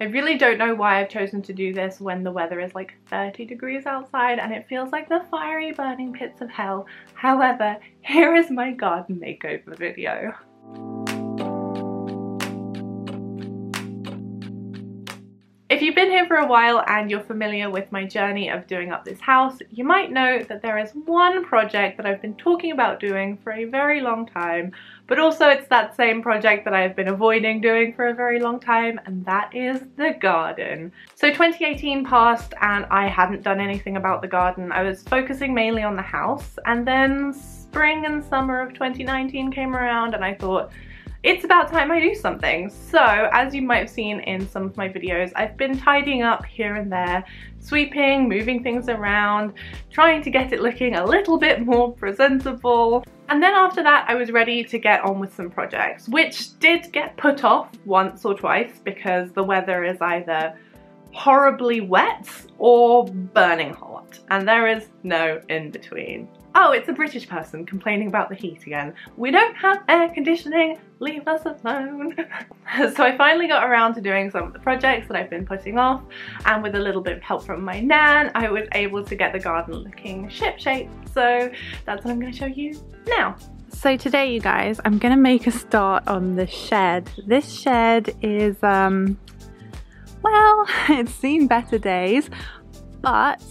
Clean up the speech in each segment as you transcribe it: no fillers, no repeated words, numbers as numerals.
I really don't know why I've chosen to do this when the weather is like 30 degrees outside and it feels like the fiery burning pits of hell. However, here is my garden makeover video. If you've been here for a while and you're familiar with my journey of doing up this house, you might know that there is one project that I've been talking about doing for a very long time, but also it's that same project that I've been avoiding doing for a very long time, and that is the garden. So 2018 passed and I hadn't done anything about the garden. I was focusing mainly on the house, and then spring and summer of 2019 came around and I thought, it's about time I do something. So, as you might have seen in some of my videos, I've been tidying up here and there, sweeping, moving things around, trying to get it looking a little bit more presentable. And then after that, I was ready to get on with some projects, which did get put off once or twice because the weather is either horribly wet or burning hot, and there is no in between. Oh, it's a British person complaining about the heat again. We don't have air conditioning, leave us alone. So I finally got around to doing some of the projects that I've been putting off, and with a little bit of help from my nan, I was able to get the garden looking shipshape. So that's what I'm going to show you now. So today, you guys, I'm going to make a start on the shed. This shed is, well, it's seen better days, but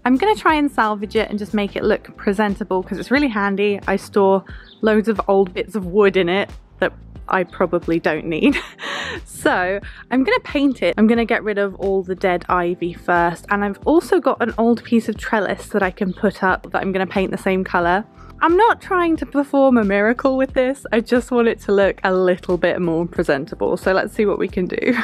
I'm going to try and salvage it and just make it look presentable because it's really handy. I store loads of old bits of wood in it that I probably don't need. So I'm going to paint it. I'm going to get rid of all the dead ivy first, and I've also got an old piece of trellis that I can put up that I'm going to paint the same colour. I'm not trying to perform a miracle with this, I just want it to look a little bit more presentable. So let's see what we can do.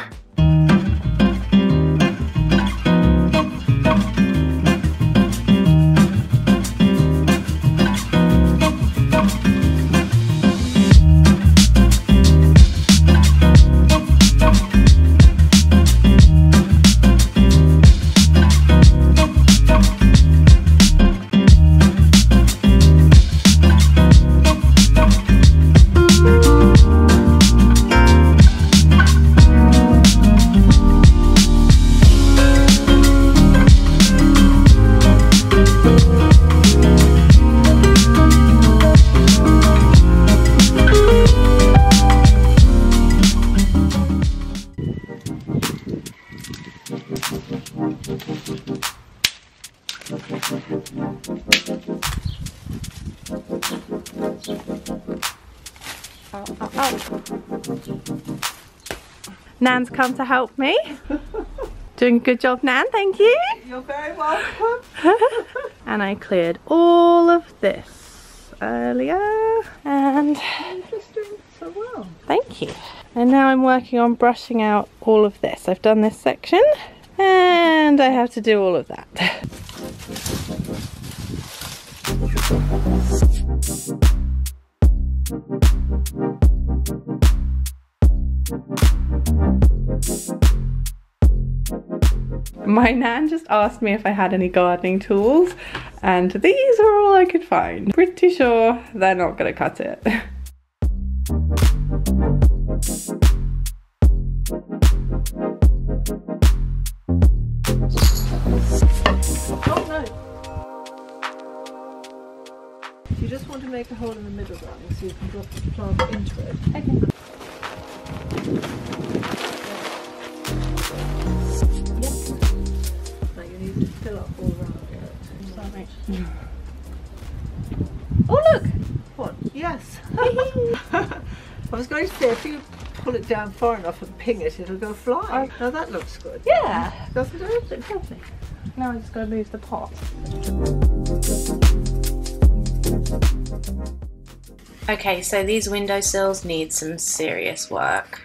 Nan's come to help me. Doing a good job, Nan, thank you. You're very welcome. And I cleared all of this earlier, and You're just doing so well. thank you. And now I'm working on brushing out all of this. I've done this section and I have to do all of that. My nan just asked me if I had any gardening tools, and these are all I could find. Pretty sure they're not gonna cut it. Oh no! You just want to make a hole in the middle, darling, so you can drop the plant into it. Okay. Fill up all around it. Sorry. Oh look! What? Yes. I was going to say, if you pull it down far enough and ping it, it'll go flying. Now that looks good. Yeah! Doesn't it? It's lovely. Now I just gotta move the pot. Okay, so these windowsills need some serious work.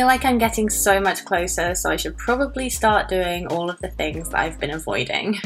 feel like I'm getting so much closer, so I should probably start doing all of the things that I've been avoiding.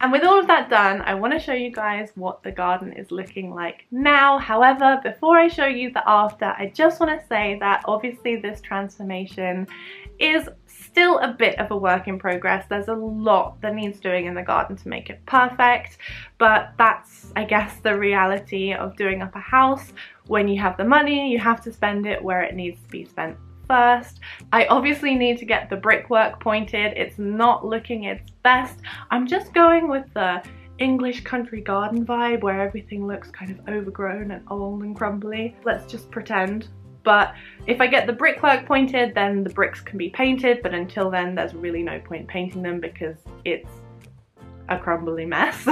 And with all of that done, I want to show you guys what the garden is looking like now. However, before I show you the after, I just want to say that obviously this transformation is still a bit of a work in progress. There's a lot that needs doing in the garden to make it perfect, but that's, I guess, the reality of doing up a house. When you have the money, you have to spend it where it needs to be spent first. I obviously need to get the brickwork pointed. It's not looking its best. I'm just going with the English country garden vibe where everything looks kind of overgrown and old and crumbly. Let's just pretend. But if I get the brickwork pointed, then the bricks can be painted, but until then there's really no point painting them because it's a crumbly mess.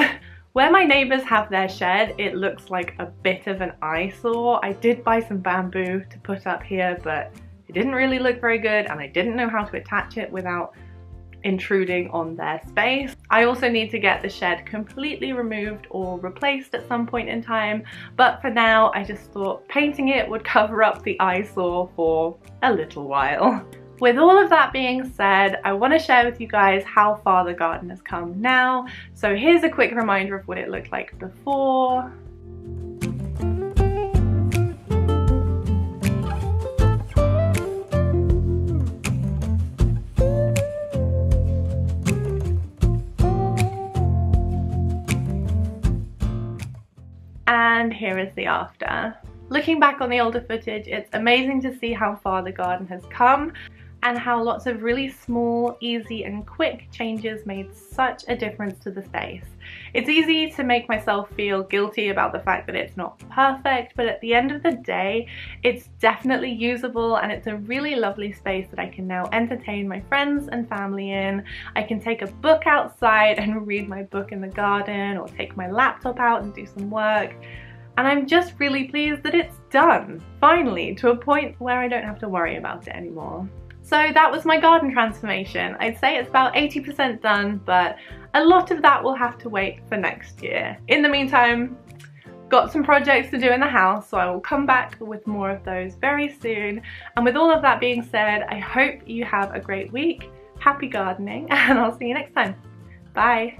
Where my neighbours have their shed, it looks like a bit of an eyesore. I did buy some bamboo to put up here, but it didn't really look very good and I didn't know how to attach it without intruding on their space. I also need to get the shed completely removed or replaced at some point in time, but for now I just thought painting it would cover up the eyesore for a little while. With all of that being said, I want to share with you guys how far the garden has come now. So here's a quick reminder of what it looked like before. And here is the after. Looking back on the older footage, it's amazing to see how far the garden has come and how lots of really small, easy and quick changes made such a difference to the space. It's easy to make myself feel guilty about the fact that it's not perfect, but at the end of the day, it's definitely usable and it's a really lovely space that I can now entertain my friends and family in. I can take a book outside and read my book in the garden, or take my laptop out and do some work. And I'm just really pleased that it's done, finally, to a point where I don't have to worry about it anymore. So that was my garden transformation. I'd say it's about 80% done, but a lot of that will have to wait for next year. In the meantime, got some projects to do in the house, so I will come back with more of those very soon. And with all of that being said, I hope you have a great week. Happy gardening, and I'll see you next time. Bye.